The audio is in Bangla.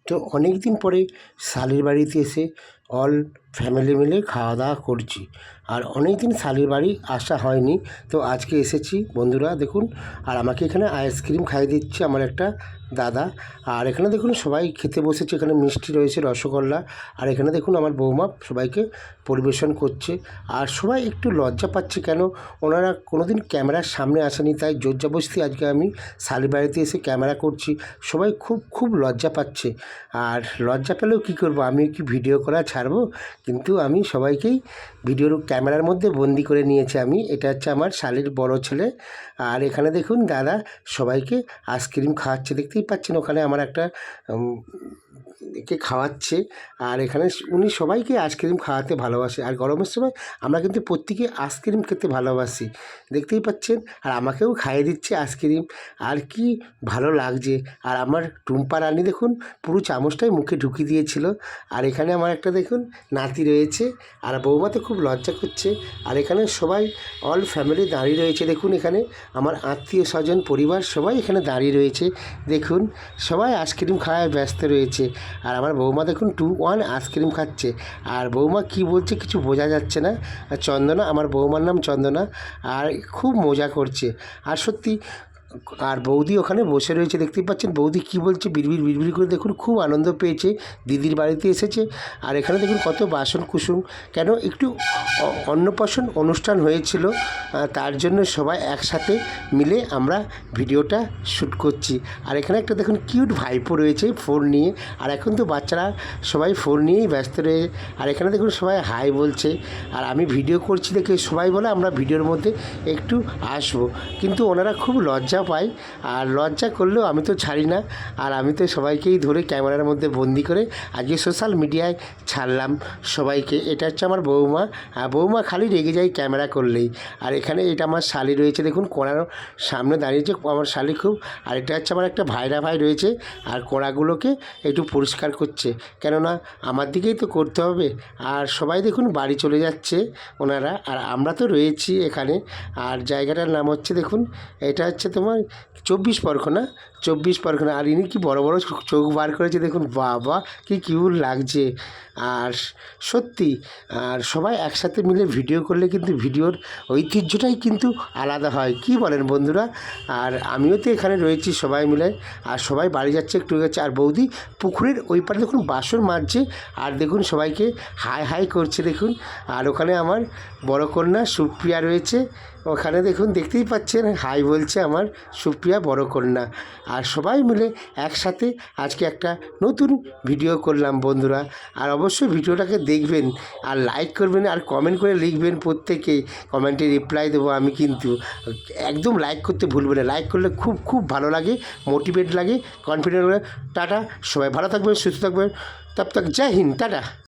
তো অনেক দিন পরে শালির বাড়িতে এসে অল ফ্যামিলি মিলে খাওয়া দাওয়া করছি। আর অনেক দিন শালির বাড়ি আসা হয়নি, তো আজকে এসেছি বন্ধুরা দেখুন। আর আমাকে এখানে আইসক্রিম খাইয়ে দিচ্ছে আমার একটা দাদা। আর এখানে দেখুন সবাই খেতে বসেছে, এখানে মিষ্টি রয়েছে, রসগোল্লা। আর এখানে দেখুন আমার বৌমা সবাইকে পরিবেশন করছে। আর সবাই একটু লজ্জা পাচ্ছে, কেন ওনারা কোনোদিন ক্যামেরার সামনে আসেনি, তাই জোরজবরদস্তি আজকে আমি শালির বাড়িতে এসে ক্যামেরা করছি। সবাই খুব লজ্জা পাচ্ছে। আর লজ্জা পেলেও কী করবো, আমি কি ভিডিও করা ছাড়বো? কিন্তু আমি সবাইকেই ভিডিওর ক্যামেরার মধ্যে বন্দি করে নিয়েছি আমি। এটা হচ্ছে আমার শালির বড় ছেলে। আর এখানে দেখুন দাদা সবাইকে আইসক্রিম খাওয়াচ্ছে, দেখতেই পাচ্ছেন ওখানে আমার একটা কে খাওয়াচ্ছে। আর এখানে উনি সবাইকে আইসক্রিম খাওয়াতে ভালোবাসে। আর গরমের সময় আমরা কিন্তু প্রত্যেকে আইসক্রিম খেতে ভালোবাসি, দেখতেই পাচ্ছেন। আর আমাকেও খাইয়ে দিচ্ছে আইসক্রিম, আর কি ভালো লাগছে। আর আমার টুম্পা রানী দেখুন পুরো চামচটাই মুখে ঢুকিয়ে দিয়েছিল। আর এখানে আমার একটা দেখুন নাতি রয়েছে, আর বৌমা তো খুব লজ্জা করছে। আর এখানে সবাই অল ফ্যামিলি দাঁড়িয়ে রয়েছে, দেখুন এখানে আমার আত্মীয় স্বজন পরিবার সবাই এখানে দাঁড়িয়ে রয়েছে। দেখুন সবাই আইসক্রিম খাওয়ায় ব্যস্ত রয়েছে। আর আমার বৌমা দেখুন 2-1 আইসক্রিম খাচ্ছে। আর বৌমা কি বলছে কিছু বোঝা যাচ্ছে না। আর চন্দনা, আমার বৌমার নাম চন্দনা, আর খুব মজা করছে। আর সত্যি, আর বৌদি ওখানে বসে রয়েছে, দেখতেই পাচ্ছেন বৌদি কি বলছে, বিড়বিড় করে। দেখুন খুব আনন্দ পেয়েছে, দিদির বাড়িতে এসেছে। আর এখানে দেখুন কত বাসন কুসুম, কেন একটু অন্নপ্রাশন অনুষ্ঠান হয়েছিল, তার জন্য সবাই একসাথে মিলে আমরা ভিডিওটা শ্যুট করছি। আর এখানে একটা দেখুন কিউট ভাইপো রয়েছে ফোন নিয়ে। আর এখন তো বাচ্চারা সবাই ফোন নিয়েই ব্যস্ত রয়েছে। আর এখানে দেখুন সবাই হাই বলছে। আর আমি ভিডিও করছি দেখে সবাই বলে আমরা ভিডিওর মধ্যে একটু আসবো, কিন্তু ওনারা খুব লজ্জা পায়। আর লজ্জা করলেও আমি তো ছাড়ি না। আর আমি তো সবাইকেই ধরে ক্যামেরার মধ্যে বন্দি করে আজকে সোশ্যাল মিডিয়ায় ছাড়লাম সবাইকে। এটা হচ্ছে আমার বৌমা। বৌমা খালি রেগে যায় ক্যামেরা করলেই। আর এখানে এটা আমার শালি রয়েছে, দেখুন কোড়ার সামনে দাঁড়িয়েছে আমার শালি খুব। আর এটা হচ্ছে আমার একটা ভাইরা ভাই রয়েছে, আর কোড়াগুলোকে একটু পরিষ্কার করছে, কেননা আমার দিকেই তো করতে হবে। আর সবাই দেখুন বাড়ি চলে যাচ্ছে ওনারা, আর আমরা তো রয়েছি এখানে। আর জায়গাটার নাম হচ্ছে দেখুন, এটা হচ্ছে তোমার 24 পরগনা। আর ইনি কি বড় বড় চোখ বার করেছে, দেখুন বাবা কি কিউট লাগছে। আর সত্যি, আর সবাই একসাথে মিলে ভিডিও করলে কিন্তু ভিডিওর ঐতিহ্যটাই কিন্তু আলাদা হয়, কি বলেন বন্ধুরা? আর আমিও তো এখানে রয়েছি সবাই মিলে। আর সবাই বাড়ি যাচ্ছে, একটু গেছে। আর বৌদি পুকুরের ওই পারে দেখুন বাসন মাজছে। আর দেখুন সবাইকে হাই করছে দেখুন। আর ওখানে আমার বড় কন্যা সুপ্রিয়া রয়েছে, ওখানে দেখুন দেখতেই পাচ্ছেন হাই বলছে আমার সুপ্রিয়া বড় কন্যা। আর সবাই মিলে একসাথে আজকে একটা নতুন ভিডিও করলাম বন্ধুরা। আর অবশ্যই ভিডিওটাকে দেখবেন, আর লাইক করবেন, আর কমেন্ট করে লিখবেন। প্রত্যেকেই কমেন্টে রিপ্লাই দেবো আমি, কিন্তু একদম লাইক করতে ভুলবেন না। লাইক করলে খুব ভালো লাগে, মোটিভেট লাগে, কনফিডেন্ট লাগে। টাটা, সবাই ভালো থাকবেন, সুস্থ থাকবেন। তব তক জয় হিন্দ, টাটা।